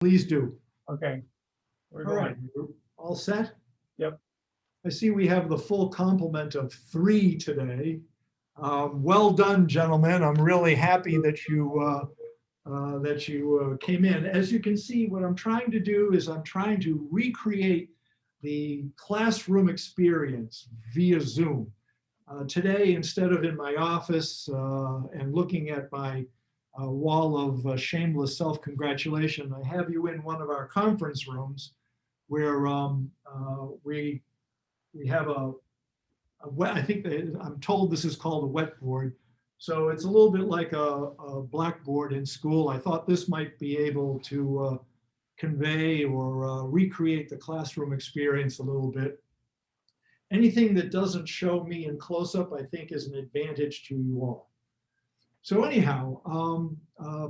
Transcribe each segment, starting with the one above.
Please do. Okay, we're All going. right, all set? Yep. I see we have the full complement of 3 today. Well done, gentlemen. I'm really happy that you came in. As you can see, what I'm trying to do is I'm trying to recreate the classroom experience via Zoom. Today, instead of in my office and looking at my wall of shameless self-congratulation, I have you in one of our conference rooms where we have I think I'm told this is called a wet board. So it's a little bit like a blackboard in school. I thought this might be able to convey or recreate the classroom experience a little bit. Anything that doesn't show me in close-up, I think, is an advantage to you all. So anyhow,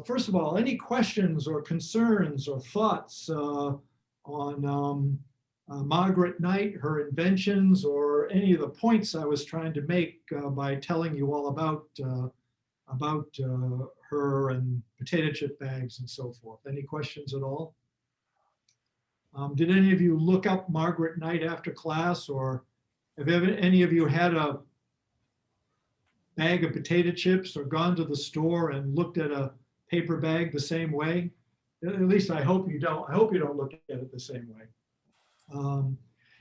first of all, any questions or concerns or thoughts on Margaret Knight, her inventions, or any of the points I was trying to make by telling you all about her and potato chip bags and so forth? Any questions at all? Did any of you look up Margaret Knight after class, or have any of you had a bag of potato chips or gone to the store and looked at a paper bag the same way? At least I hope you don't. I hope you don't look at it the same way.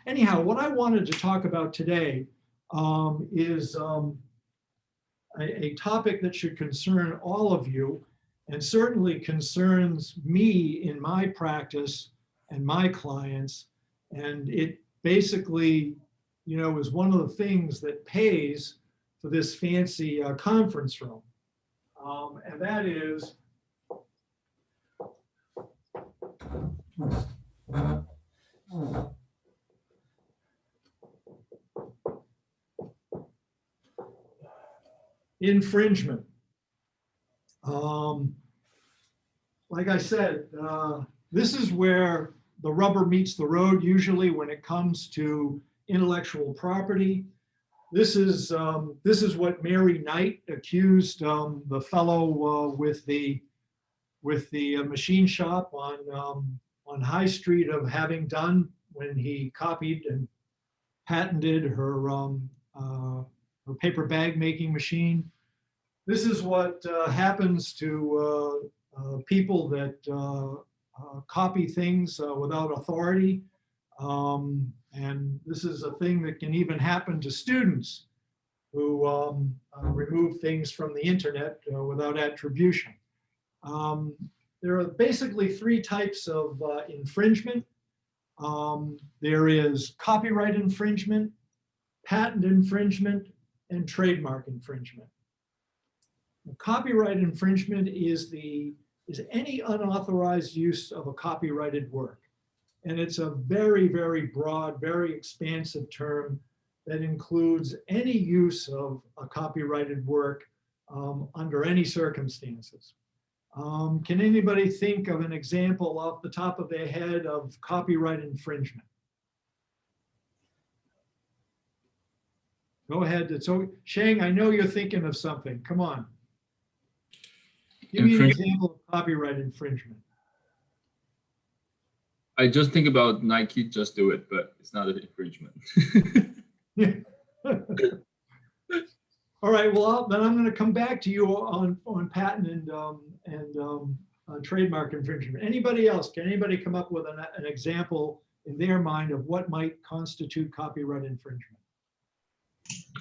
Anyhow, what I wanted to talk about today is a topic that should concern all of you, and certainly concerns me in my practice and my clients. And it basically, is one of the things that pays for this fancy conference room. And that is infringement. Like I said, this is where the rubber meets the road usually when it comes to intellectual property. This is what Mary Knight accused the fellow with the machine shop on High Street of having done when he copied and patented her paper bag making machine. This is what happens to people that copy things without authority. And this is a thing that can even happen to students who remove things from the internet without attribution. There are basically 3 types of infringement. There is copyright infringement, patent infringement, and trademark infringement. Copyright infringement is any unauthorized use of a copyrighted work. And it's a very, very broad, very expansive term that includes any use of a copyrighted work under any circumstances. Can anybody think of an example off the top of their head of copyright infringement? Go ahead. So Shang, I know you're thinking of something. Come on. Give me an example of copyright infringement. I just think about Nike, just do it, but it's not an infringement. All right, well, then I'm going to come back to you on patent and trademark infringement. Anybody else? Can anybody come up with an example in their mind of what might constitute copyright infringement?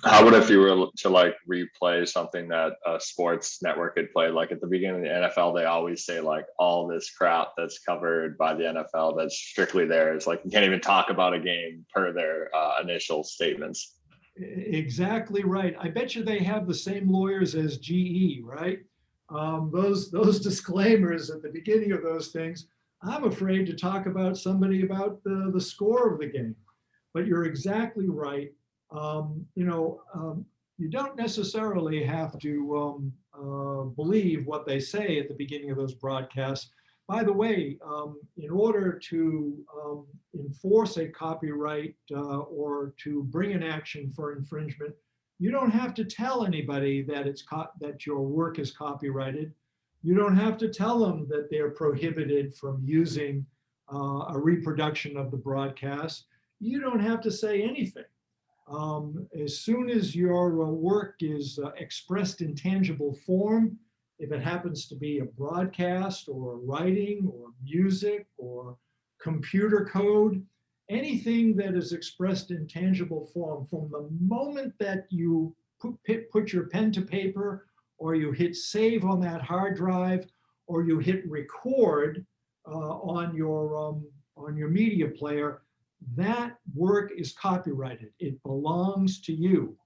How would if you were to like replay something that a sports network had played? Like at the beginning of the NFL, they always say like all this crap that's covered by the NFL that's strictly theirs. Like you can't even talk about a game per their initial statements. Exactly right. I bet you they have the same lawyers as GE, right? Those disclaimers at the beginning of those things. I'm afraid to talk about somebody about the score of the game, but you're exactly right. You don't necessarily have to believe what they say at the beginning of those broadcasts. By the way, in order to enforce a copyright or to bring an action for infringement, you don't have to tell anybody that that your work is copyrighted. You don't have to tell them that they're prohibited from using a reproduction of the broadcast. You don't have to say anything. As soon as your work is expressed in tangible form, if it happens to be a broadcast or writing or music or computer code, anything that is expressed in tangible form, from the moment that you put your pen to paper, or you hit save on that hard drive, or you hit record on your media player, that work is copyrighted. It belongs to you.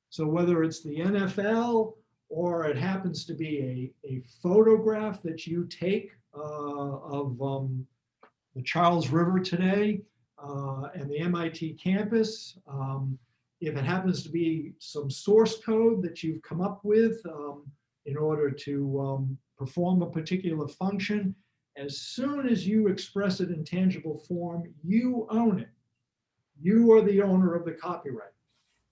So whether it's the NFL or it happens to be a photograph that you take of the Charles River today and the MIT campus, if it happens to be some source code that you've come up with in order to perform a particular function, as soon as you express it in tangible form, you own it. You are the owner of the copyright.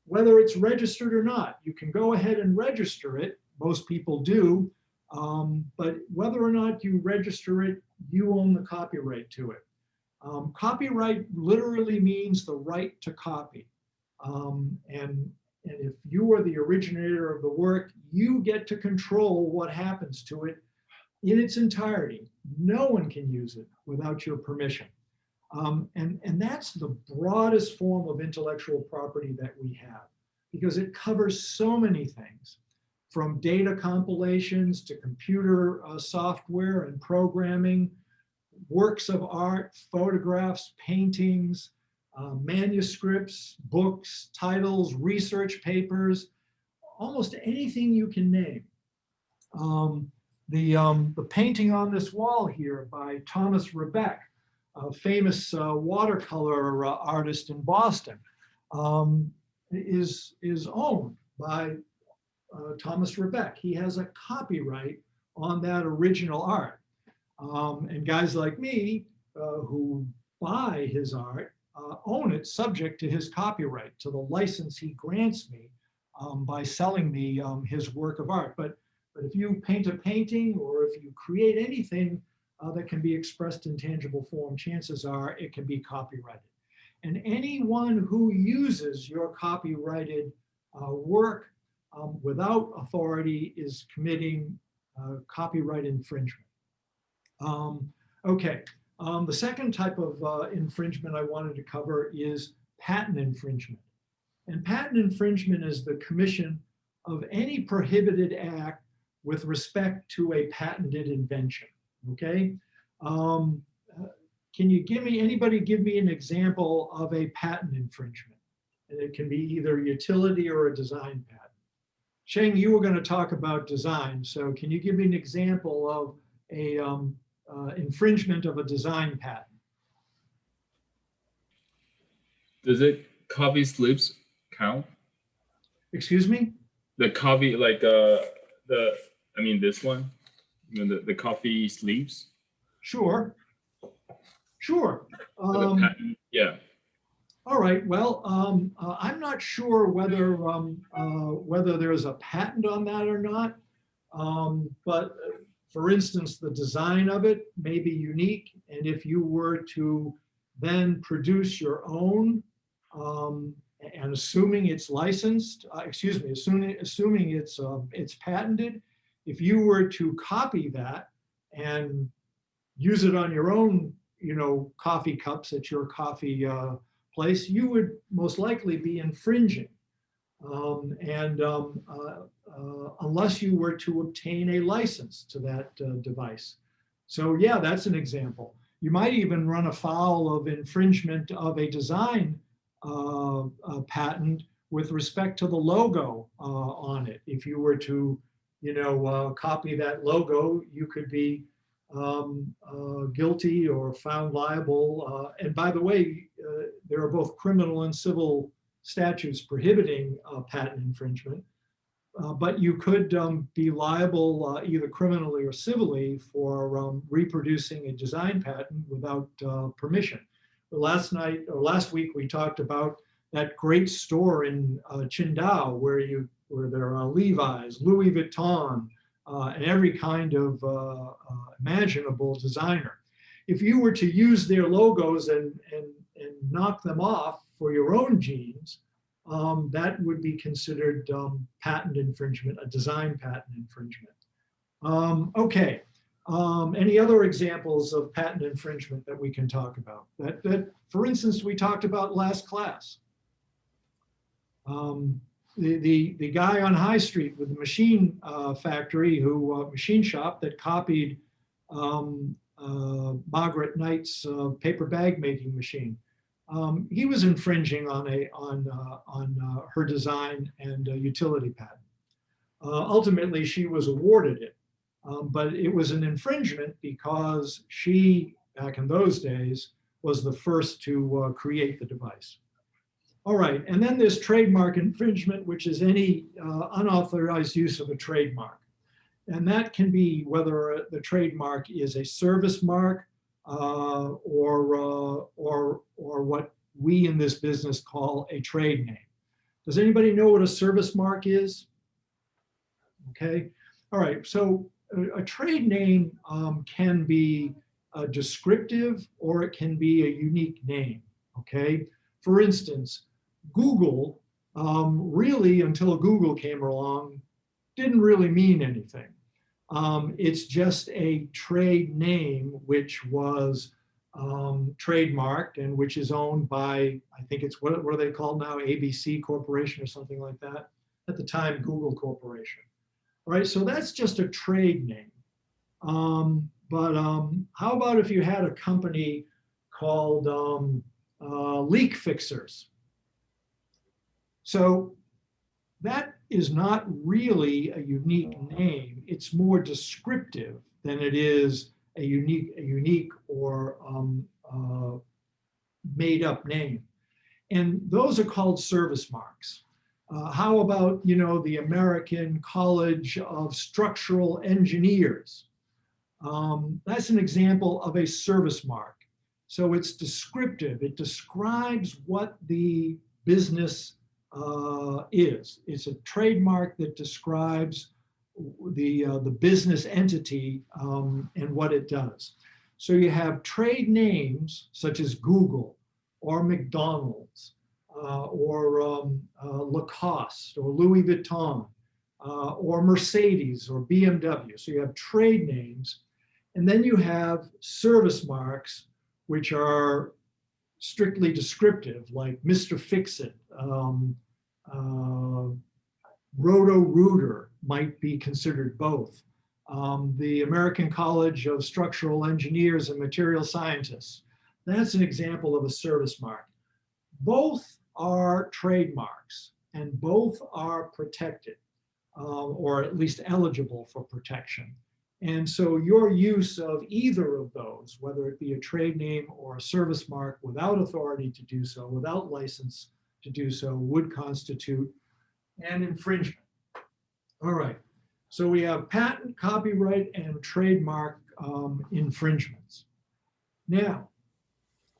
Whether it's registered or not, you can go ahead and register it. Most people do. But whether or not you register it, you own the copyright to it. Copyright literally means the right to copy. And if you are the originator of the work, you get to control what happens to it in its entirety. No one can use it without your permission. And that's the broadest form of intellectual property that we have, because it covers so many things, from data compilations to computer software and programming, works of art, photographs, paintings, manuscripts, books, titles, research papers, almost anything you can name. The painting on this wall here by Thomas Rebec, a famous watercolor artist in Boston, is owned by Thomas Rebec. He has a copyright on that original art. And guys like me who buy his art own it subject to his copyright, to the license he grants me by selling me his work of art. But if you paint a painting, or if you create anything that can be expressed in tangible form, chances are it can be copyrighted. And anyone who uses your copyrighted work without authority is committing copyright infringement. Okay, the second type of infringement I wanted to cover is patent infringement. And patent infringement is the commission of any prohibited act with respect to a patented invention. Okay, can you anybody give me an example of a patent infringement? And it can be either utility or a design patent. Sheng, you were going to talk about design, so can you give me an example of a infringement of a design patent? Does it copy slips count? Excuse me? The copy, like this one, the coffee sleeves. Sure. Yeah. All right. Well, I'm not sure whether whether there's a patent on that or not. But for instance, the design of it may be unique, and if you were to then produce your own, and assuming it's licensed, assuming it's patented, if you were to copy that and use it on your own, coffee cups at your coffee place, you would most likely be infringing. Unless you were to obtain a license to that device. So yeah, that's an example. You might even run afoul of infringement of a design patent with respect to the logo on it. If you were to, copy that logo, you could be guilty or found liable. And by the way, there are both criminal and civil statutes prohibiting patent infringement. But you could be liable either criminally or civilly for reproducing a design patent without permission. Last week we talked about that great store in Qingdao where there are Levi's, Louis Vuitton, and every kind of imaginable designer. If you were to use their logos and knock them off for your own genes, that would be considered patent infringement, a design patent infringement. Okay, any other examples of patent infringement that we can talk about? That for instance, we talked about last class. The guy on High Street with the machine factory, machine shop that copied Margaret Knight's paper bag making machine. He was infringing on her design and utility patent. Ultimately, she was awarded it, but it was an infringement because she, back in those days, was the first to create the device. All right, and then there's trademark infringement, which is any unauthorized use of a trademark. And that can be whether the trademark is a service mark or what we in this business call a trade name. Does anybody know what a service mark is? Okay, all right, so a trade name can be descriptive or it can be a unique name, okay? For instance, Google, really until Google came along, didn't really mean anything. It's just a trade name which was trademarked and which is owned by, I think it's, what are they called now? ABC Corporation or something like that. At the time, Google Corporation. All right, so that's just a trade name. But how about if you had a company called Leak Fixers? So that is not really a unique name. It's more descriptive than it is a unique or made up name. And those are called service marks. How about, the American College of Structural Engineers? That's an example of a service mark. So it's descriptive. It describes what the business is. It's a trademark that describes the business entity and what it does. So you have trade names such as Google or McDonald's or Lacoste or Louis Vuitton or Mercedes or BMW. So you have trade names. And then you have service marks, which are strictly descriptive, like Mr. Fix-It, Roto-Rooter might be considered both. The American College of Structural Engineers and Material Scientists. That's an example of a service mark. Both are trademarks and both are protected or at least eligible for protection. And so your use of either of those, whether it be a trade name or a service mark without authority to do so, without license to do so, would constitute an infringement. All right, so we have patent, copyright, and trademark infringements. Now,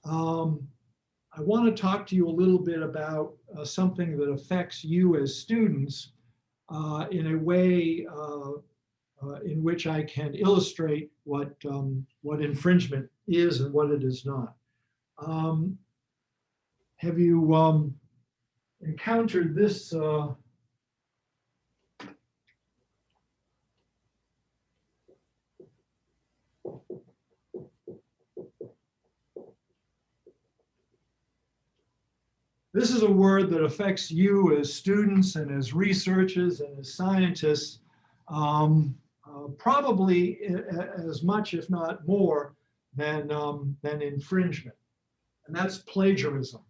I want to talk to you a little bit about something that affects you as students in a way in which I can illustrate what infringement is and what it is not. Have you encountered this? This is a word that affects you as students and as researchers and as scientists, probably as much, if not more, than infringement, and that's plagiarism.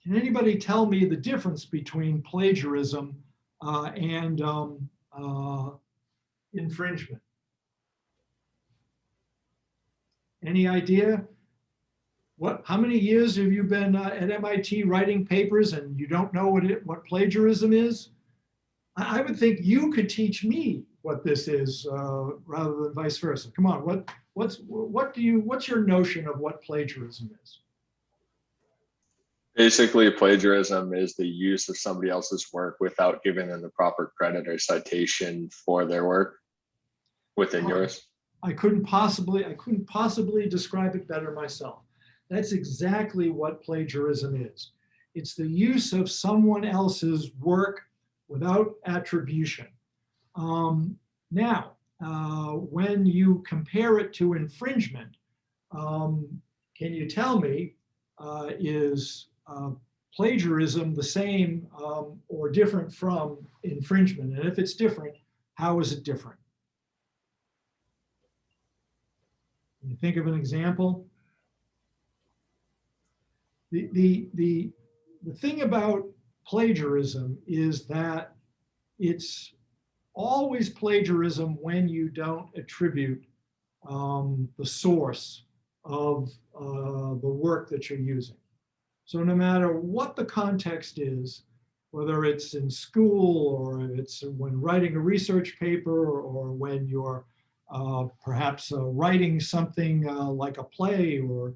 Can anybody tell me the difference between plagiarism and infringement? Any idea? How many years have you been at MIT writing papers and you don't know what plagiarism is? I would think you could teach me what this is rather than vice versa. Come on, what's your notion of what plagiarism is? Basically, plagiarism is the use of somebody else's work without giving them the proper credit or citation for their work. within yours? I couldn't possibly describe it better myself. That's exactly what plagiarism is. It's the use of someone else's work without attribution. Now, when you compare it to infringement, can you tell me, is plagiarism the same or different from infringement? And if it's different, how is it different? Can you think of an example? The thing about plagiarism is that it's always plagiarism when you don't attribute the source of the work that you're using. So no matter what the context is, whether it's in school or it's when writing a research paper or when you're perhaps writing something like a play or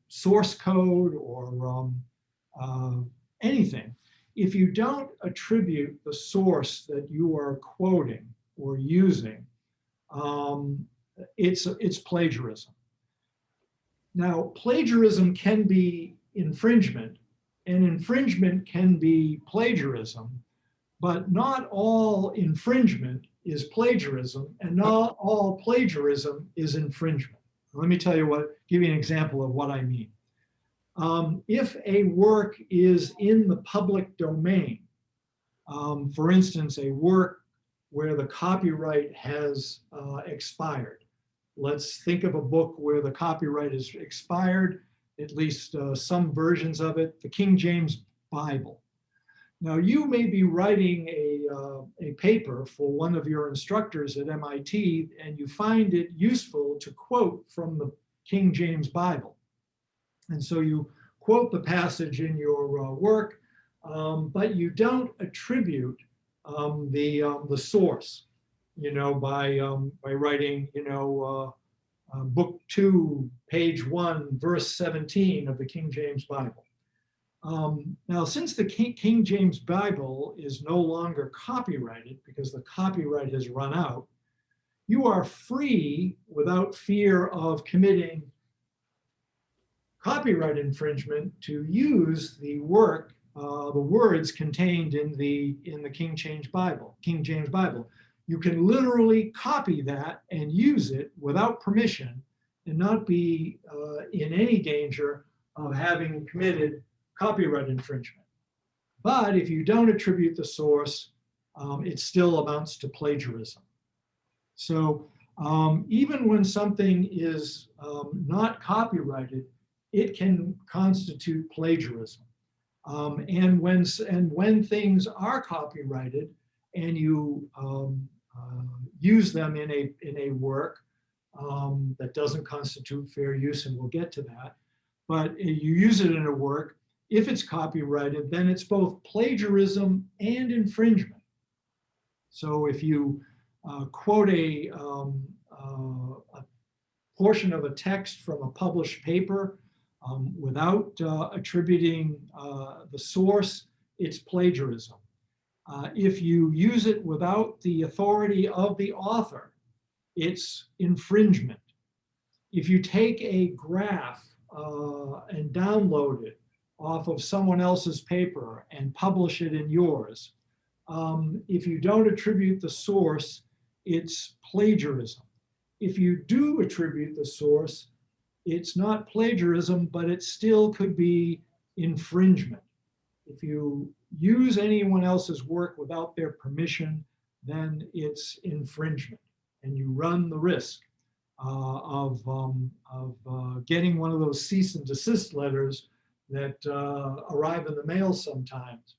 source code or anything, if you don't attribute the source that you are quoting or using, it's plagiarism. Now, plagiarism can be infringement, and infringement can be plagiarism, but not all infringement is plagiarism, and not all plagiarism is infringement. Let me tell you give you an example of what I mean. If a work is in the public domain, for instance, a work where the copyright has expired. Let's think of a book where the copyright is expired, at least some versions of it, the King James Bible. Now, you may be writing a paper for one of your instructors at MIT, and you find it useful to quote from the King James Bible. And so you quote the passage in your work, but you don't attribute the source, by writing, book 2, page 1, verse 17 of the King James Bible. Now, since the King James Bible is no longer copyrighted because the copyright has run out, you are free without fear of committing copyright infringement to use the work, the words contained in the King James Bible. You can literally copy that and use it without permission and not be in any danger of having committed copyright infringement. But if you don't attribute the source, it still amounts to plagiarism. So even when something is not copyrighted, it can constitute plagiarism. And when things are copyrighted and you use them in a work that doesn't constitute fair use, and we'll get to that, but you use it in a work, if it's copyrighted, then it's both plagiarism and infringement. So if you quote a portion of a text from a published paper without attributing the source, it's plagiarism. If you use it without the authority of the author, it's infringement. If you take a graph and download it off of someone else's paper and publish it in yours, if you don't attribute the source, it's plagiarism. If you do attribute the source, it's not plagiarism, but it still could be infringement. If you use anyone else's work without their permission, then it's infringement. And you run the risk of getting one of those cease and desist letters that arrive in the mail sometimes.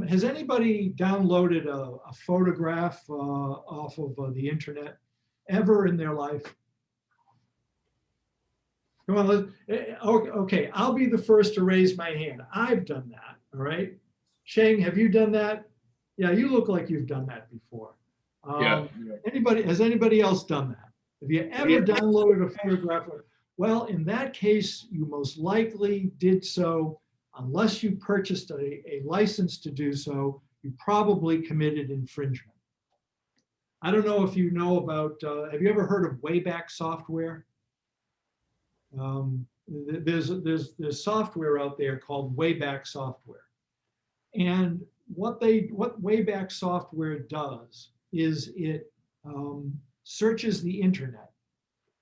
Has anybody downloaded a photograph off of the internet ever in their life? Come on, okay, I'll be the first to raise my hand. I've done that, all right? Sheng, have you done that? Yeah, you look like you've done that before. Yeah. Has anybody else done that? Have you ever downloaded a photograph? Well, in that case, you most likely did so, unless you purchased a license to do so, you probably committed infringement. I don't know if you know about, have you ever heard of Wayback Software? There's software out there called Wayback Software. And what Wayback Software does is it searches the internet.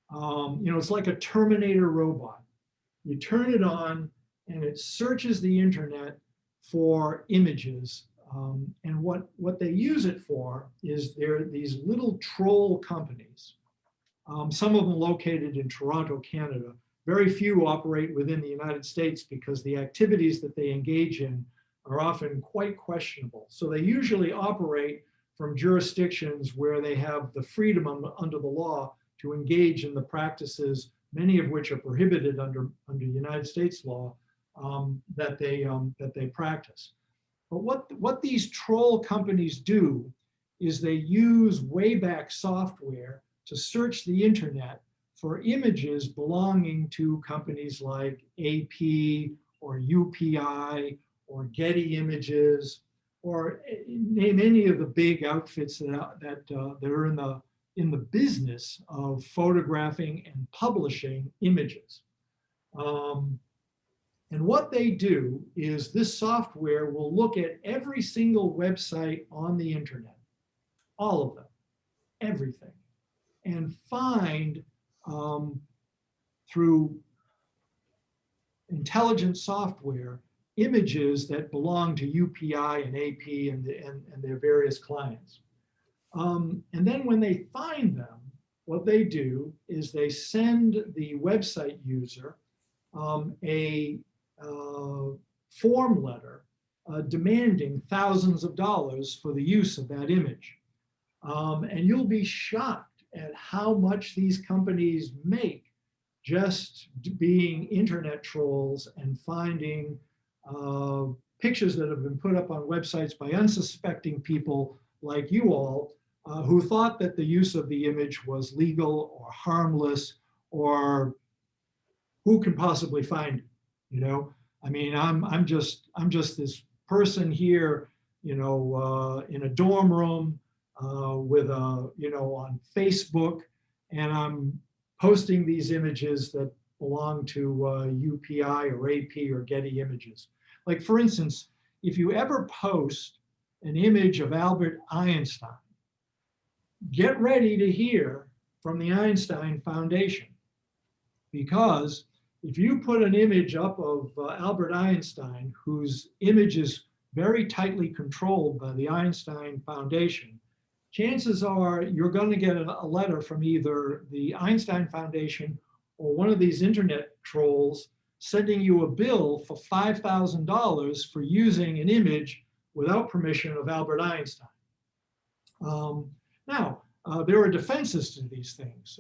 It's like a Terminator robot. You turn it on and it searches the internet for images. And what they use it for is there are these little troll companies, some of them located in Toronto, Canada. Very few operate within the United States because the activities that they engage in are often quite questionable. So they usually operate from jurisdictions where they have the freedom under the law to engage in the practices, many of which are prohibited under United States law, that they practice. But what these troll companies do is they use Wayback Software to search the internet for images belonging to companies like AP or UPI or Getty Images, or name any of the big outfits that are in the business of photographing and publishing images. And what they do is this software will look at every single website on the internet, all of them, everything, and find through intelligent software images that belong to UPI and AP and their various clients. And then when they find them, what they do is they send the website user a form letter demanding thousands of dollars for the use of that image. And you'll be shocked at how much these companies make just being internet trolls and finding pictures that have been put up on websites by unsuspecting people like you all, who thought that the use of the image was legal or harmless, or who can possibly find it, you know? I mean, I'm just this person here, in a dorm room with on Facebook, and I'm posting these images that belong to UPI or AP or Getty Images. Like, for instance, if you ever post an image of Albert Einstein, get ready to hear from the Einstein Foundation, because if you put an image up of Albert Einstein, whose image is very tightly controlled by the Einstein Foundation, chances are you're going to get a letter from either the Einstein Foundation or one of these internet trolls sending you a bill for $5,000 for using an image without permission of Albert Einstein. Now, there are defenses to these things.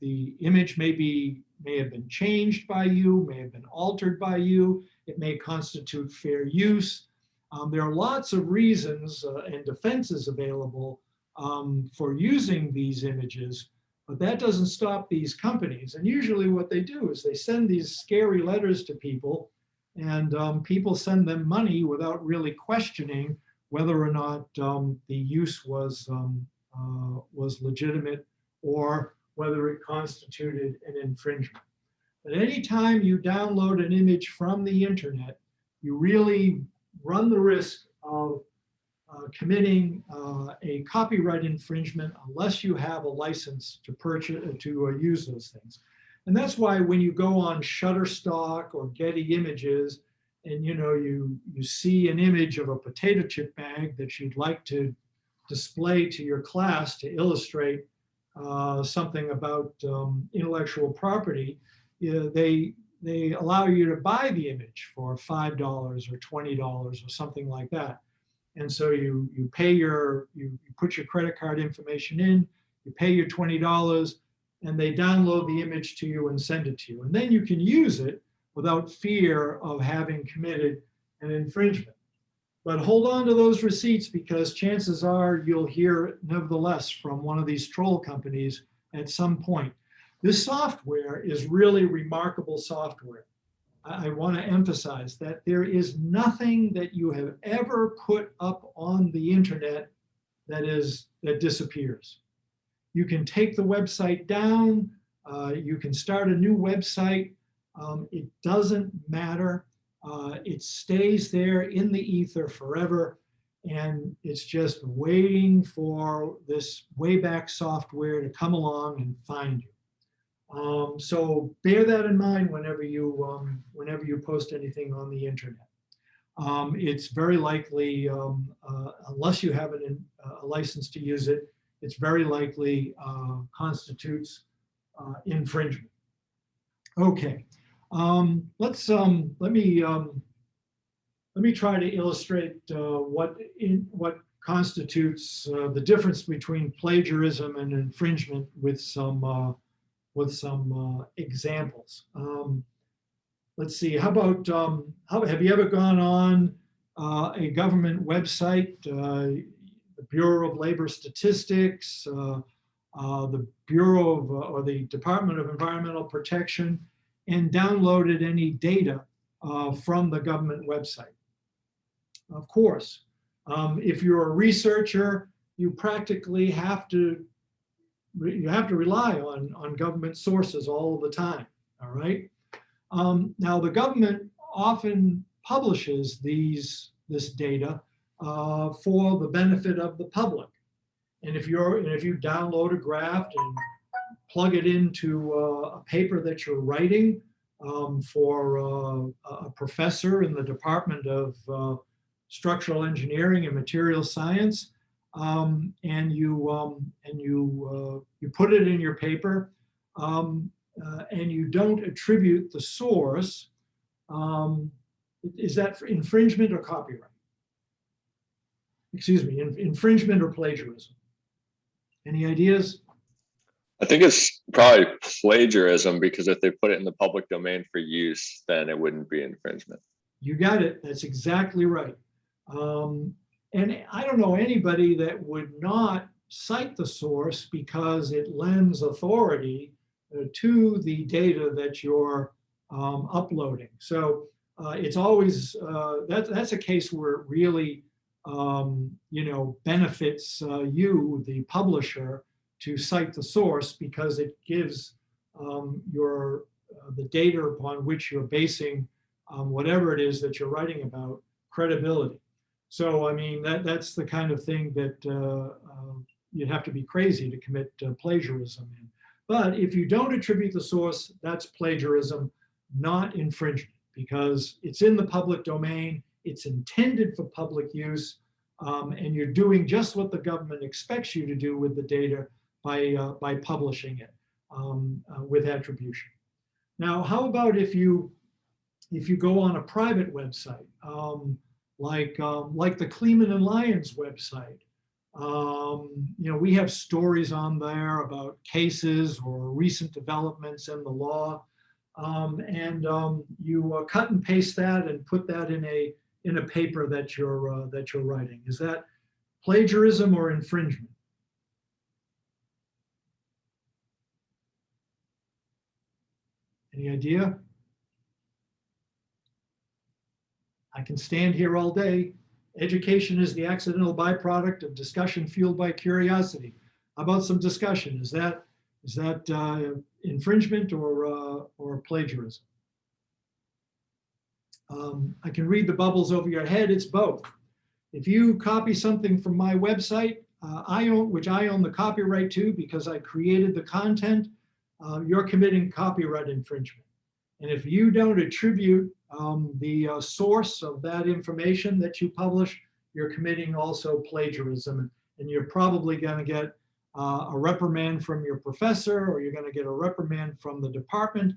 The image may have been changed by you, may have been altered by you. It may constitute fair use. There are lots of reasons and defenses available for using these images, but that doesn't stop these companies. And usually what they do is they send these scary letters to people, and people send them money without really questioning whether or not the use was legitimate or whether it constituted an infringement. But anytime you download an image from the internet, you really run the risk of committing a copyright infringement unless you have a license to purchase to use those things. And that's why when you go on Shutterstock or Getty Images, and you see an image of a potato chip bag that you'd like to display to your class to illustrate something about intellectual property, they allow you to buy the image for $5 or $20 or something like that. And so you put your credit card information in, you pay your $20, and they download the image to you and send it to you. And then you can use it without fear of having committed an infringement. But hold on to those receipts, because chances are you'll hear nevertheless from one of these troll companies at some point. This software is really remarkable software. I want to emphasize that there is nothing that you have ever put up on the internet that disappears. You can take the website down. You can start a new website. It doesn't matter. It stays there in the ether forever. And it's just waiting for this Wayback software to come along and find you. So bear that in mind whenever you post anything on the internet. It's very likely, unless you have a license to use it, it's very likely constitutes infringement. Okay, let me try to illustrate what constitutes the difference between plagiarism and infringement with some examples. Let's see. How about have you ever gone on a government website, the Bureau of Labor Statistics, the Bureau of or the Department of Environmental Protection, and downloaded any data from the government website? Of course, if you're a researcher, you practically have to rely on government sources all the time. All right. Now the government often publishes this data for the benefit of the public. And if you download a graph and plug it into a paper that you're writing for a professor in the Department of Structural Engineering and Material Science, and you put it in your paper, and you don't attribute the source, is that for infringement or copyright? Excuse me, infringement or plagiarism? Any ideas? I think it's probably plagiarism, because if they put it in the public domain for use, then it wouldn't be infringement. You got it. That's exactly right. And I don't know anybody that would not cite the source because it lends authority to the data that you're uploading. So it's always, that's a case where it really benefits you, the publisher, to cite the source, because it gives the data upon which you're basing whatever it is that you're writing about credibility. So I mean, that's the kind of thing that you'd have to be crazy to commit plagiarism in. But if you don't attribute the source, that's plagiarism, not infringement, because it's in the public domain, it's intended for public use, and you're doing just what the government expects you to do with the data by publishing it with attribution. Now, how about if you go on a private website, like the Kleeman and Lyons website? We have stories on there about cases or recent developments in the law, and you cut and paste that and put that in a paper that you're writing. Is that plagiarism or infringement? Any idea? I can stand here all day. Education is the accidental byproduct of discussion fueled by curiosity. How about some discussion? Is that infringement or plagiarism? I can read the bubbles over your head. It's both. If you copy something from my website, which I own the copyright to because I created the content, you're committing copyright infringement. And if you don't attribute the source of that information that you publish, you're committing also plagiarism. And you're probably going to get a reprimand from your professor, or you're going to get a reprimand from the department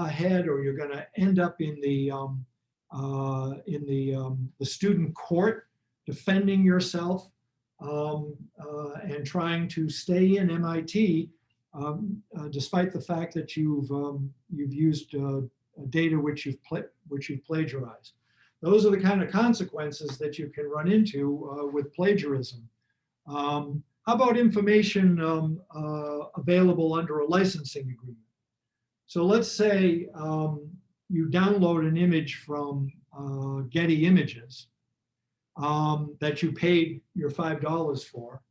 head, or you're going to end up in the student court defending yourself and trying to stay in MIT despite the fact that you've used data which you've plagiarized. Those are the kind of consequences that you can run into with plagiarism. How about information available under a licensing agreement? So let's say you download an image from Getty Images, that you paid your $5 for,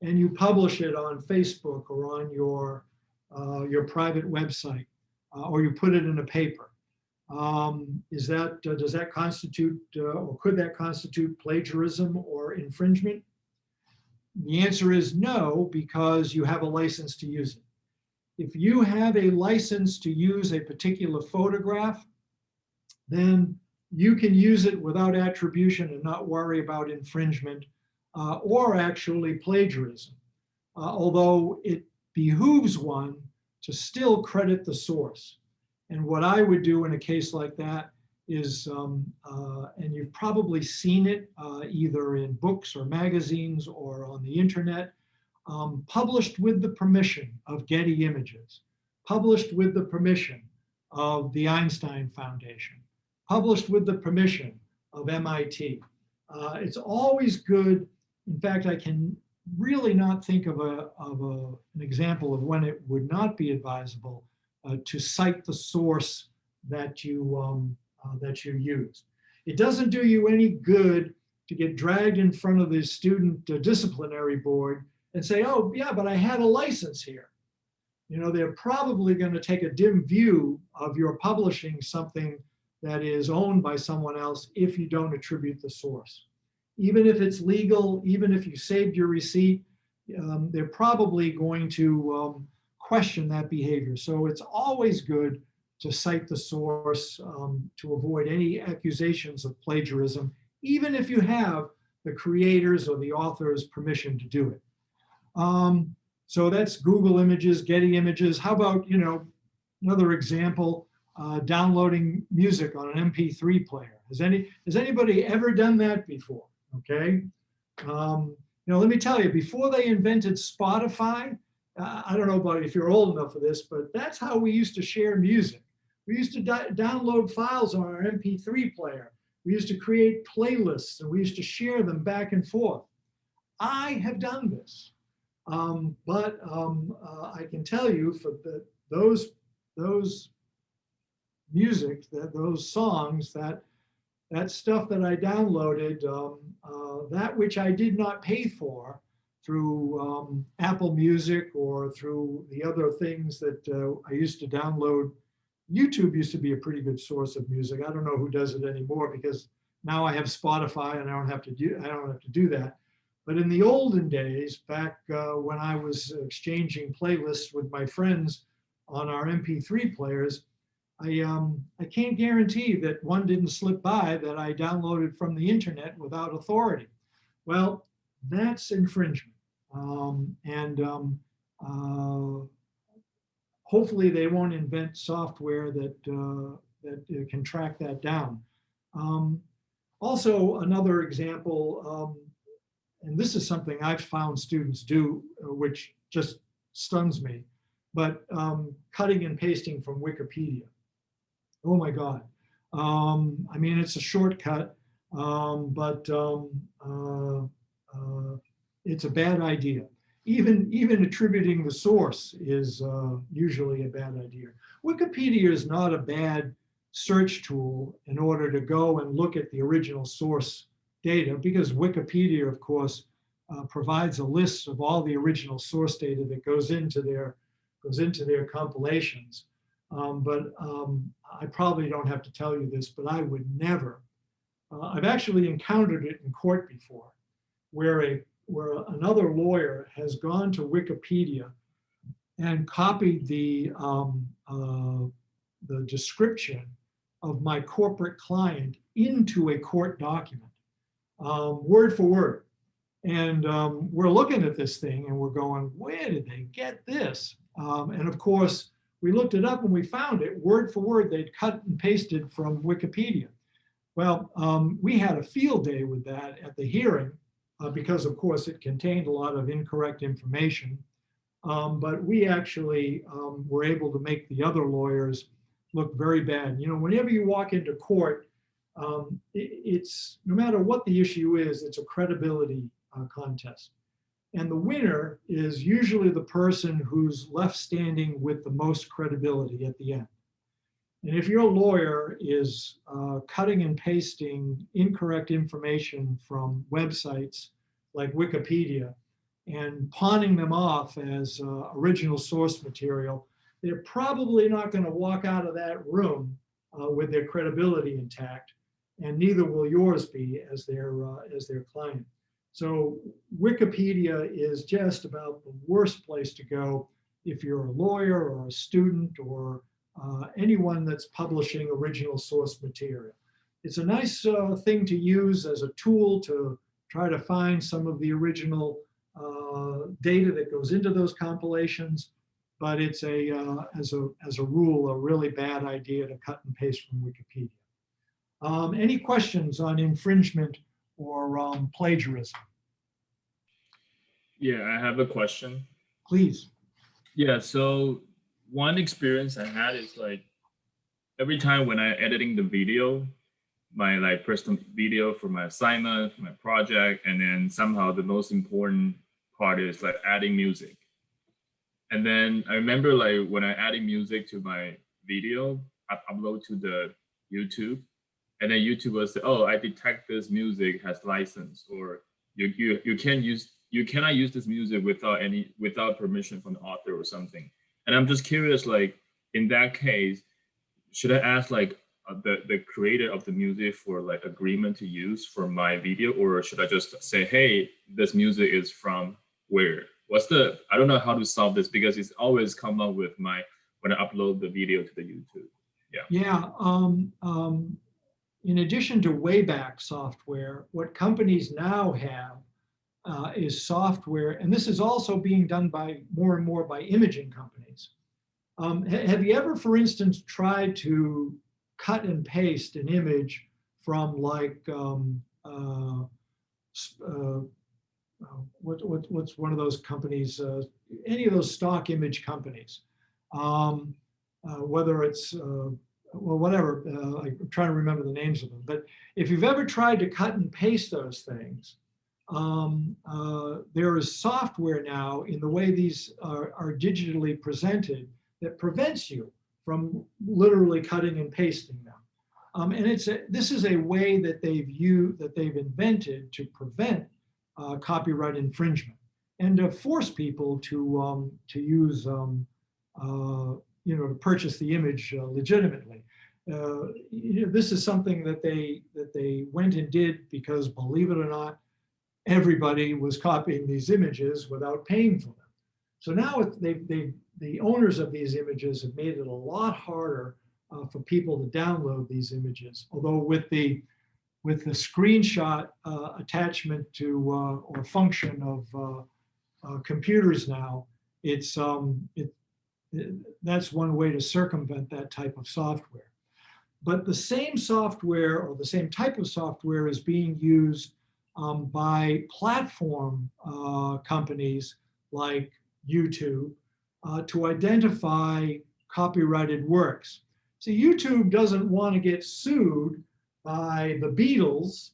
and you publish it on Facebook or on your private website, or you put it in a paper. Does that constitute, or could that constitute plagiarism or infringement? The answer is no, because you have a license to use it. If you have a license to use a particular photograph, then you can use it without attribution and not worry about infringement or actually plagiarism. Although it behooves one to still credit the source. And what I would do in a case like that is, and you've probably seen it either in books or magazines or on the internet, published with the permission of Getty Images, published with the permission of the Einstein Foundation, published with the permission of MIT. It's always good. In fact, I can really not think of an example of when it would not be advisable to cite the source that you use. It doesn't do you any good to get dragged in front of the student disciplinary board and say, oh yeah, but I had a license here. You know, they're probably going to take a dim view of your publishing something that is owned by someone else if you don't attribute the source. Even if it's legal, even if you saved your receipt, they're probably going to question that behavior. So it's always good to cite the source to avoid any accusations of plagiarism, even if you have the creators or the author's permission to do it. So that's Google Images, Getty Images. How about, you know, another example, downloading music on an MP3 player. Has anybody ever done that before? Okay. You know, let me tell you, before they invented Spotify, I don't know about if you're old enough for this, but that's how we used to share music. We used to download files on our MP3 player. We used to create playlists and we used to share them back and forth. I have done this, but I can tell you for those music, those songs, that stuff that I downloaded, that which I did not pay for through Apple Music or through the other things that I used to download. YouTube used to be a pretty good source of music. I don't know who does it anymore because now I have Spotify and I don't have to do that. But in the olden days, back when I was exchanging playlists with my friends on our MP3 players, I can't guarantee that one didn't slip by that I downloaded from the internet without authority. Well, that's infringement. Hopefully they won't invent software that can track that down. Also, another example, and this is something I've found students do, which just stuns me, but cutting and pasting from Wikipedia. Oh my God. I mean, it's a shortcut, but it's a bad idea. Even attributing the source is usually a bad idea. Wikipedia is not a bad search tool in order to go and look at the original source data, because Wikipedia, of course, provides a list of all the original source data that goes into their compilations. I probably don't have to tell you this, but I would never. I've actually encountered it in court before, where another lawyer has gone to Wikipedia and copied the description of my corporate client into a court document, word for word. And we're looking at this thing and we're going, where did they get this? And of course, we looked it up and we found it word for word. They'd cut and pasted from Wikipedia. Well, we had a field day with that at the hearing because, of course, it contained a lot of incorrect information. But we actually were able to make the other lawyers look very bad. You know, whenever you walk into court, it's no matter what the issue is, it's a credibility contest. And the winner is usually the person who's left standing with the most credibility at the end. And if your lawyer is cutting and pasting incorrect information from websites like Wikipedia and pawning them off as original source material, they're probably not going to walk out of that room with their credibility intact, and neither will yours be as their client. So Wikipedia is just about the worst place to go if you're a lawyer or a student or anyone that's publishing original source material. It's a nice thing to use as a tool to try to find some of the original data that goes into those compilations, but it's as a rule, a really bad idea to cut and paste from Wikipedia. Any questions on infringement or plagiarism? Yeah, I have a question. Please. Yeah, so one experience I had is like every time when I'm editing the video, my like personal video for my assignment, for my project, and then somehow the most important part is like adding music. And then I remember like when I adding music to my video, I upload to the YouTube, and then YouTube will say, "Oh, I detect this music has license, or you cannot use this music without permission from the author or something." And I'm just curious, like in that case, should I ask like the creator of the music for like agreement to use for my video, or should I just say, "Hey, this music is from where?" I don't know how to solve this because it's always come up with when I upload the video to the YouTube. Yeah. In addition to Wayback software, what companies now have is software, and this is also being done by more and more by imaging companies. Have you ever, for instance, tried to cut and paste an image from like what's one of those companies? Any of those stock image companies, whether it's well, whatever. I'm trying to remember the names of them. But if you've ever tried to cut and paste those things, there is software now in the way these are digitally presented that prevents you from literally cutting and pasting them. And this is a way that they've invented to prevent copyright infringement and to force people to use to purchase the image legitimately. This is something that they went and did because, believe it or not, everybody was copying these images without paying for them. So now the owners of these images have made it a lot harder for people to download these images. Although with the screenshot attachment to or function of computers now, that's one way to circumvent that type of software. But the same software or the same type of software is being used by platform companies like YouTube to identify copyrighted works. So YouTube doesn't want to get sued by the Beatles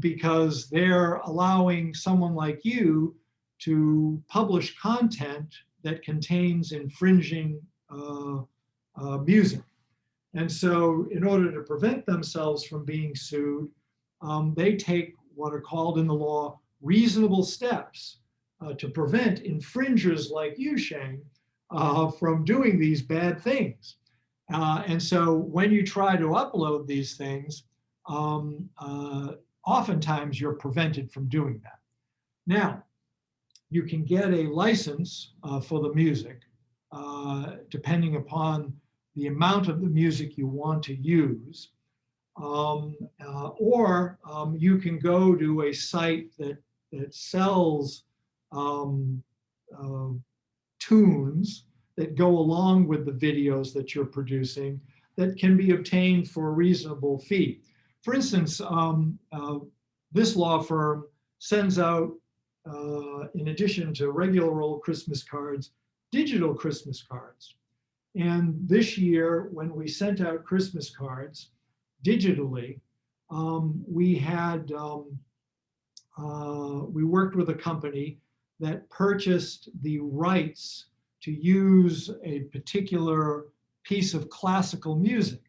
because they're allowing someone like you to publish content that contains infringing music. And so in order to prevent themselves from being sued, they take what are called in the law reasonable steps to prevent infringers like you, Shane, from doing these bad things. And so when you try to upload these things, oftentimes you're prevented from doing that. Now, you can get a license for the music, depending upon the amount of the music you want to use. Or you can go to a site that sells tunes that go along with the videos that you're producing that can be obtained for a reasonable fee. For instance, this law firm sends out, in addition to regular old Christmas cards, digital Christmas cards. And this year, when we sent out Christmas cards digitally, we worked with a company that purchased the rights to use a particular piece of classical music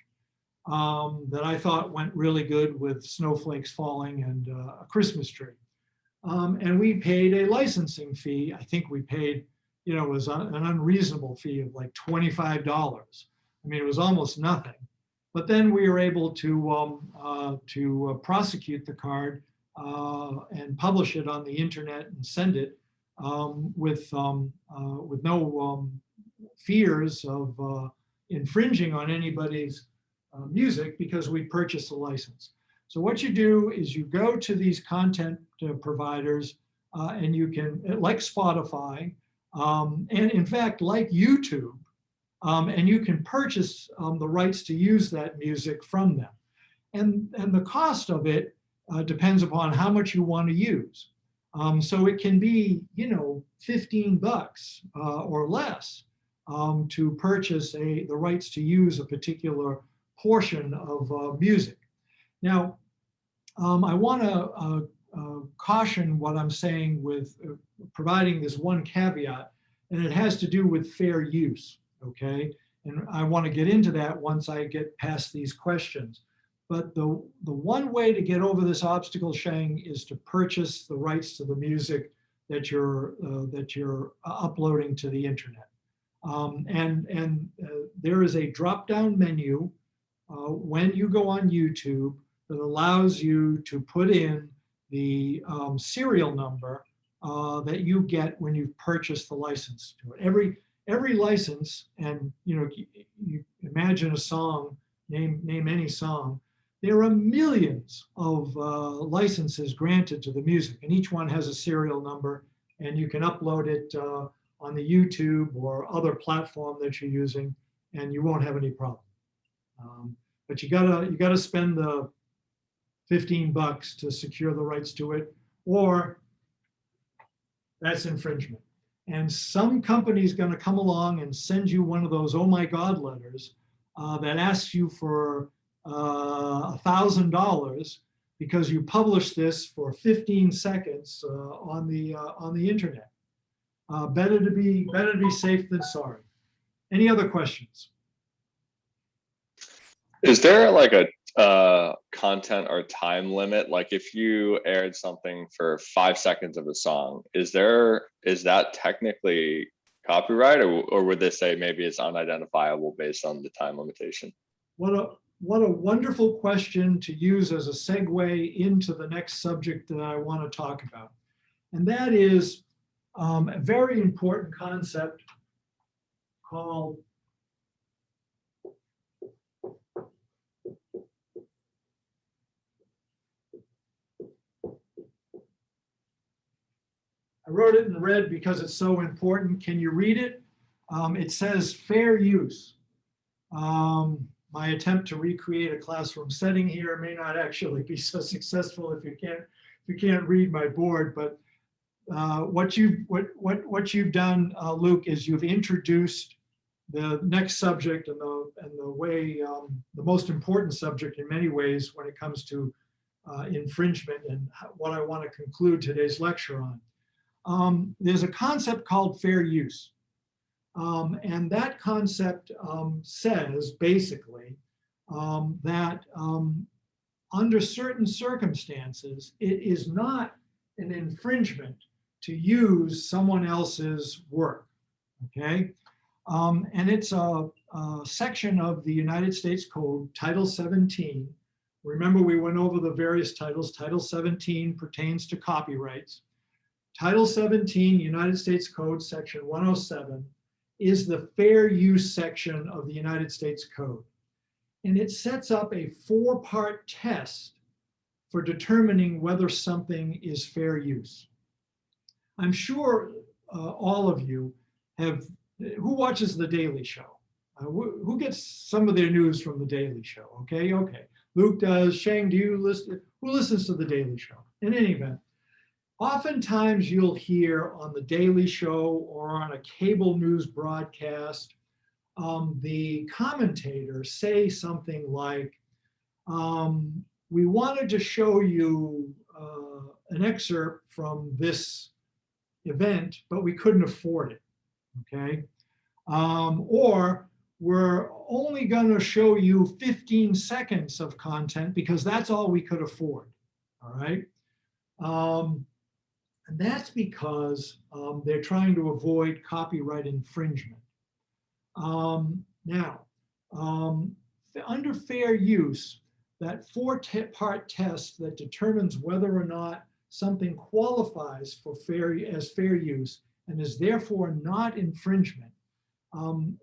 that I thought went really good with snowflakes falling and a Christmas tree. And we paid a licensing fee. I think we paid, you know, it was an unreasonable fee of like $25. I mean, it was almost nothing. But then we were able to prosecute the card and publish it on the internet and send it with no fears of infringing on anybody's music because we purchased a license. So what you do is you go to these content providers and you can, like Spotify, and in fact, like YouTube, and you can purchase the rights to use that music from them. And the cost of it depends upon how much you want to use. So it can be, you know, $15 or less to purchase the rights to use a particular portion of music. Now, I want to caution what I'm saying with providing this one caveat, and it has to do with fair use, okay? And I want to get into that once I get past these questions. But the one way to get over this obstacle, Sheng, is to purchase the rights to the music that you're uploading to the internet. There is a drop-down menu when you go on YouTube that allows you to put in the serial number that you get when you've purchased the license to it. Every license, and you imagine a song, name any song, there are millions of licenses granted to the music, and each one has a serial number, and you can upload it on the YouTube or other platform that you're using, and you won't have any problem. But you gotta spend the $15 to secure the rights to it, or that's infringement. And some company's going to come along and send you one of those "oh my God" letters that asks you for $1,000 because you published this for 15 seconds on the internet. Better to be safe than sorry. Any other questions? Is there like a content or time limit? Like if you aired something for 5 seconds of a song, is that technically copyright, or would they say maybe it's unidentifiable based on the time limitation? What a wonderful question to use as a segue into the next subject that I want to talk about. And that is a very important concept called I wrote it in red because it's so important. Can you read it? It says fair use. My attempt to recreate a classroom setting here may not actually be so successful if you can't read my board. But what you've done, Luke, is you've introduced the next subject and the way the most important subject in many ways when it comes to infringement and what I want to conclude today's lecture on. There's a concept called fair use. And that concept says basically that under certain circumstances, it is not an infringement to use someone else's work, okay? And it's a section of the United States Code, Title 17. Remember, we went over the various titles. Title 17 pertains to copyrights. Title 17, United States Code, Section 107, is the fair use section of the United States Code. And it sets up a 4-part test for determining whether something is fair use. I'm sure all of you who watches The Daily Show? Who gets some of their news from The Daily Show? Okay. Luke does. Sheng, do you listen? Who listens to The Daily Show? In any event, oftentimes you'll hear on The Daily Show or on a cable news broadcast, the commentator say something like, we wanted to show you an excerpt from this event, but we couldn't afford it, okay? Or we're only going to show you 15 seconds of content because that's all we could afford. All right. And that's because they're trying to avoid copyright infringement. Now, under fair use, that four-part test that determines whether or not something qualifies for fair use and is therefore not infringement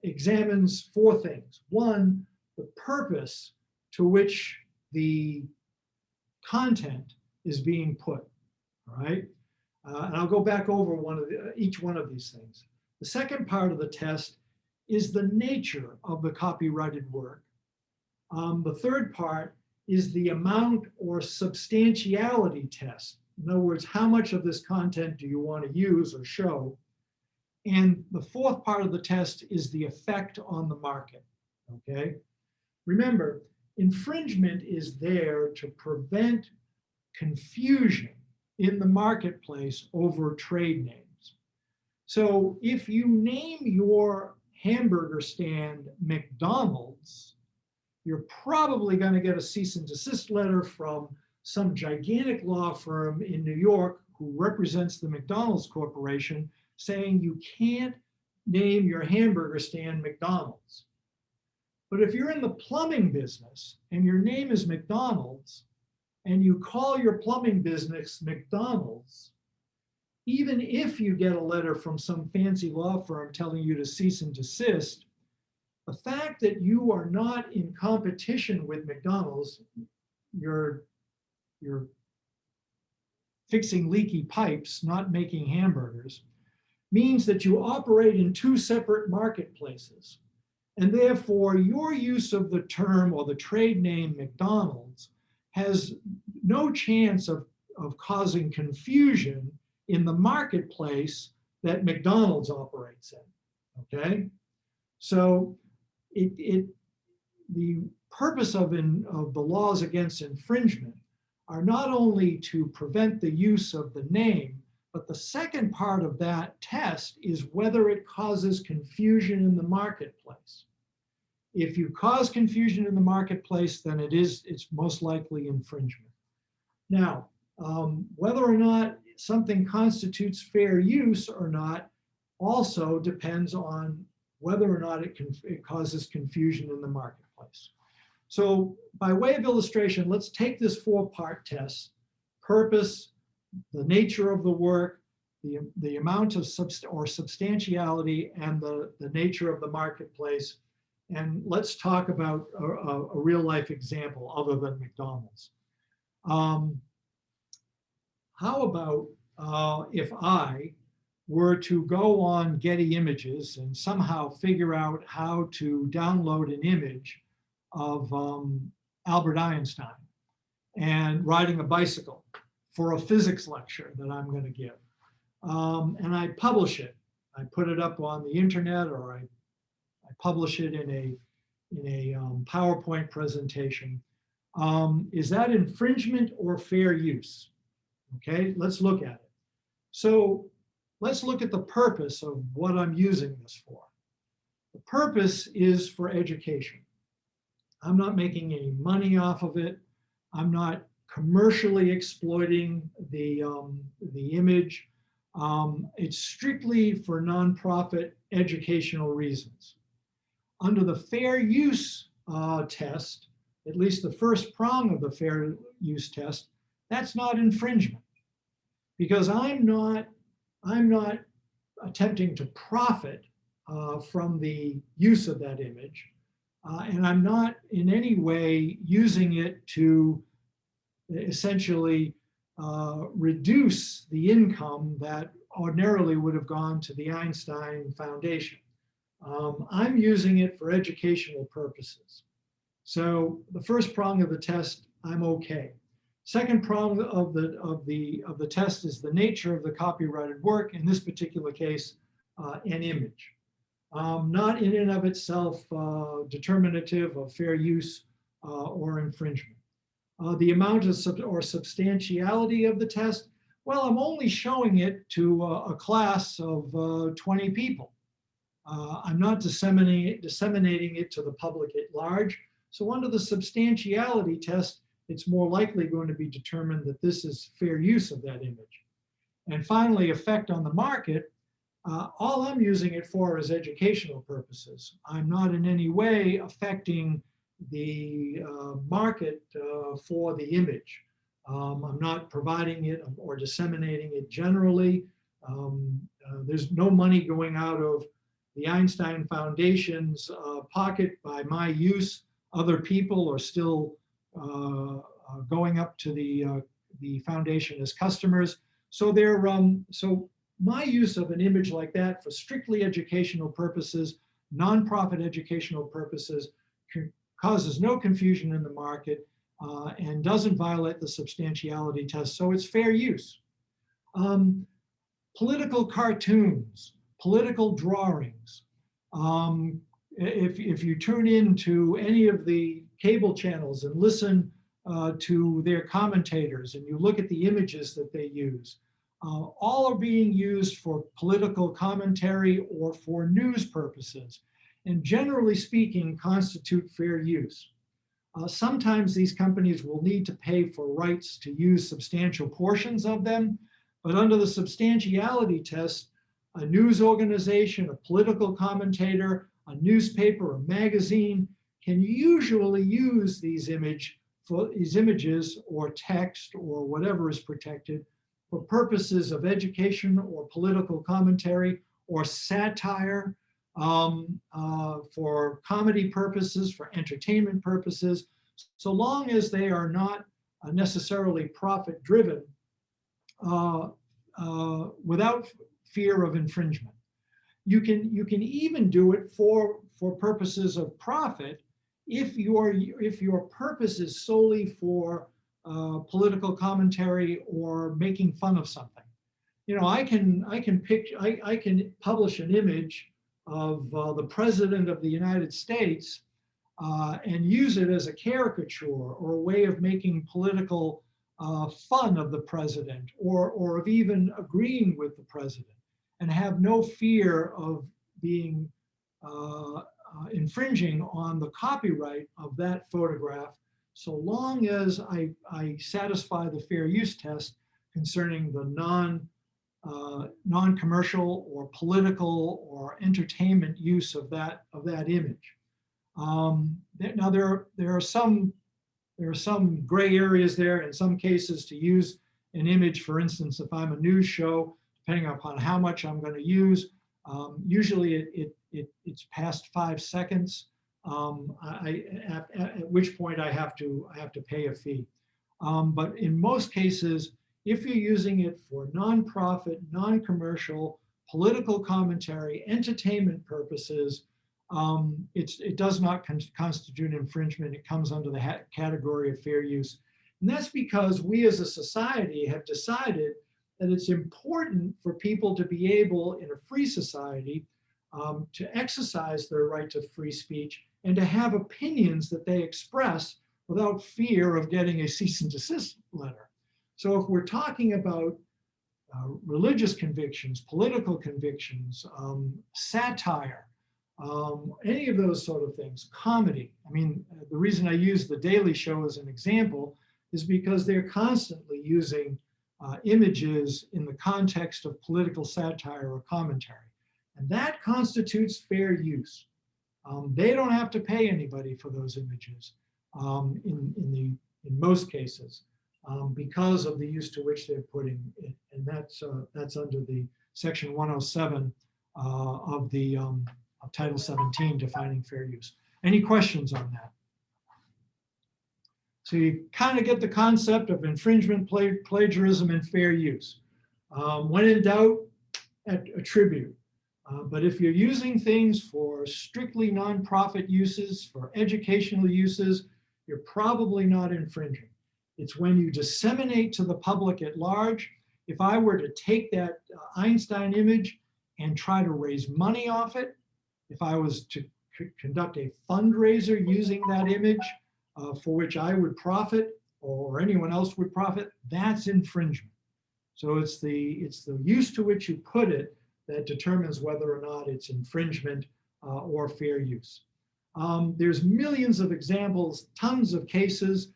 examines four things. One, the purpose to which the content is being put, all right? And I'll go back over each one of these things. The second part of the test is the nature of the copyrighted work. The third part is the amount or substantiality test. In other words, how much of this content do you want to use or show? And the fourth part of the test is the effect on the market, okay? Remember, infringement is there to prevent confusion in the marketplace over trade names. So if you name your hamburger stand McDonald's, you're probably going to get a cease and desist letter from some gigantic law firm in New York who represents the McDonald's Corporation saying you can't name your hamburger stand McDonald's. But if you're in the plumbing business and your name is McDonald's and you call your plumbing business McDonald's, even if you get a letter from some fancy law firm telling you to cease and desist, the fact that you are not in competition with McDonald's, you're fixing leaky pipes, not making hamburgers, means that you operate in two separate marketplaces. And therefore, your use of the term or the trade name McDonald's has no chance of causing confusion in the marketplace that McDonald's operates in, okay? So the purpose of the laws against infringement are not only to prevent the use of the name, but the second part of that test is whether it causes confusion in the marketplace. If you cause confusion in the marketplace, then it's most likely infringement. Now, whether or not something constitutes fair use or not also depends on whether or not it causes confusion in the marketplace. So by way of illustration, let's take this four-part test: purpose, the nature of the work, the amount of substantiality, and the nature of the marketplace. And let's talk about a real-life example other than McDonald's. How about if I were to go on Getty Images and somehow figure out how to download an image of Albert Einstein and riding a bicycle for a physics lecture that I'm going to give. And I publish it. I put it up on the internet, or I publish it in a PowerPoint presentation. Is that infringement or fair use? Okay, let's look at it. So let's look at the purpose of what I'm using this for. The purpose is for education. I'm not making any money off of it. I'm not commercially exploiting the image. It's strictly for nonprofit educational reasons. Under the fair use test, at least the first prong of the fair use test, that's not infringement, because I'm not attempting to profit from the use of that image, and I'm not in any way using it to essentially reduce the income that ordinarily would have gone to the Einstein Foundation. I'm using it for educational purposes. So the first prong of the test, I'm okay. Second prong of the test is the nature of the copyrighted work, in this particular case, an image. Not in and of itself determinative of fair use or infringement. The amount of substantiality of the test, well, I'm only showing it to a class of 20 people. I'm not disseminating it to the public at large. So under the substantiality test, it's more likely going to be determined that this is fair use of that image. And finally, effect on the market. All I'm using it for is educational purposes. I'm not in any way affecting the market for the image. I'm not providing it or disseminating it generally. There's no money going out of the Einstein Foundation's pocket by my use. Other people are still going up to the foundation as customers. So so my use of an image like that for strictly educational purposes, nonprofit educational purposes, causes no confusion in the market and doesn't violate the substantiality test. So it's fair use. Political cartoons, political drawings. If you tune into any of the cable channels and listen to their commentators and you look at the images that they use, all are being used for political commentary or for news purposes, and generally speaking constitute fair use. Sometimes these companies will need to pay for rights to use substantial portions of them, but under the substantiality test, a news organization, a political commentator, a newspaper, a magazine can usually use these images or text or whatever is protected for purposes of education or political commentary or satire, for comedy purposes, for entertainment purposes, so long as they are not necessarily profit driven without fear of infringement. You can even do it for purposes of profit if your purpose is solely for political commentary or making fun of something. You know, I can publish an image of the President of the United States and use it as a caricature or a way of making political fun of the president or of even agreeing with the president, and have no fear of being infringing on the copyright of that photograph, so long as I satisfy the fair use test concerning the non-commercial or political or entertainment use of that image. Now there are some gray areas there in some cases to use an image. For instance, if I'm a news show, depending upon how much I'm going to use, usually it's past 5 seconds, at which point I have to pay a fee. But in most cases, if you're using it for nonprofit, non-commercial, political commentary, entertainment purposes, it does not constitute infringement. It comes under the category of fair use. And that's because we as a society have decided that it's important for people to be able, in a free society, to exercise their right to free speech and to have opinions that they express without fear of getting a cease and desist letter. So if we're talking about religious convictions, political convictions, satire, any of those sort of things, comedy. I mean, the reason I use The Daily Show as an example is because they're constantly using images in the context of political satire or commentary. And that constitutes fair use. They don't have to pay anybody for those images in most cases because of the use to which they're putting it. And that's under the section 107 of the of Title 17 defining fair use. Any questions on that? So you kind of get the concept of infringement, plagiarism, and fair use. When in doubt, attribute. But if you're using things for strictly nonprofit uses, for educational uses, you're probably not infringing. It's when you disseminate to the public at large. If I were to take that Einstein image and try to raise money off it, if I was to conduct a fundraiser using that image for which I would profit or anyone else would profit, that's infringement. So it's the use to which you put it that determines whether or not it's infringement or fair use. There's millions of examples, tons of cases.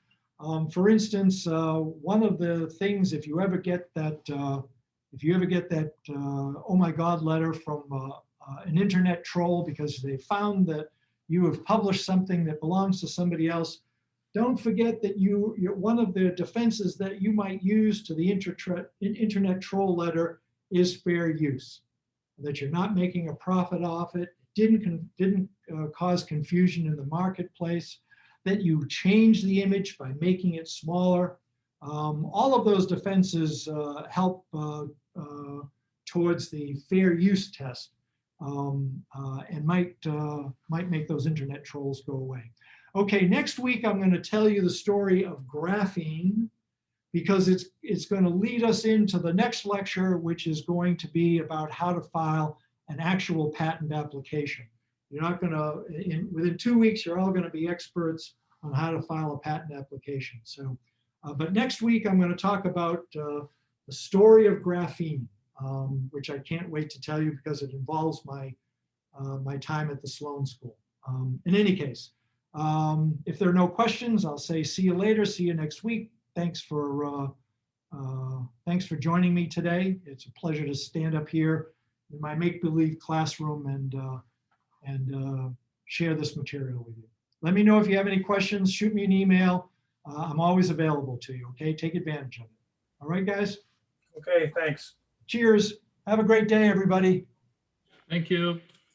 For instance, one of the things, if you ever get that, oh my God letter from an internet troll because they found that you have published something that belongs to somebody else, don't forget that one of the defenses that you might use to the internet troll letter is fair use, that you're not making a profit off it, didn't cause confusion in the marketplace, that you change the image by making it smaller. All of those defenses help towards the fair use test and might make those internet trolls go away. Okay, next week I'm going to tell you the story of graphene, because it's going to lead us into the next lecture, which is going to be about how to file an actual patent application. You're not going to, within 2 weeks, you're all going to be experts on how to file a patent application. So, but next week I'm going to talk about the story of graphene, which I can't wait to tell you because it involves my time at the Sloan School. In any case, if there are no questions, I'll say see you later, see you next week. Thanks for joining me today. It's a pleasure to stand up here in my make-believe classroom and share this material with you. Let me know if you have any questions. Shoot me an email. I'm always available to you. Okay, take advantage of it. All right, guys. Okay, thanks. Cheers. Have a great day, everybody. Thank you.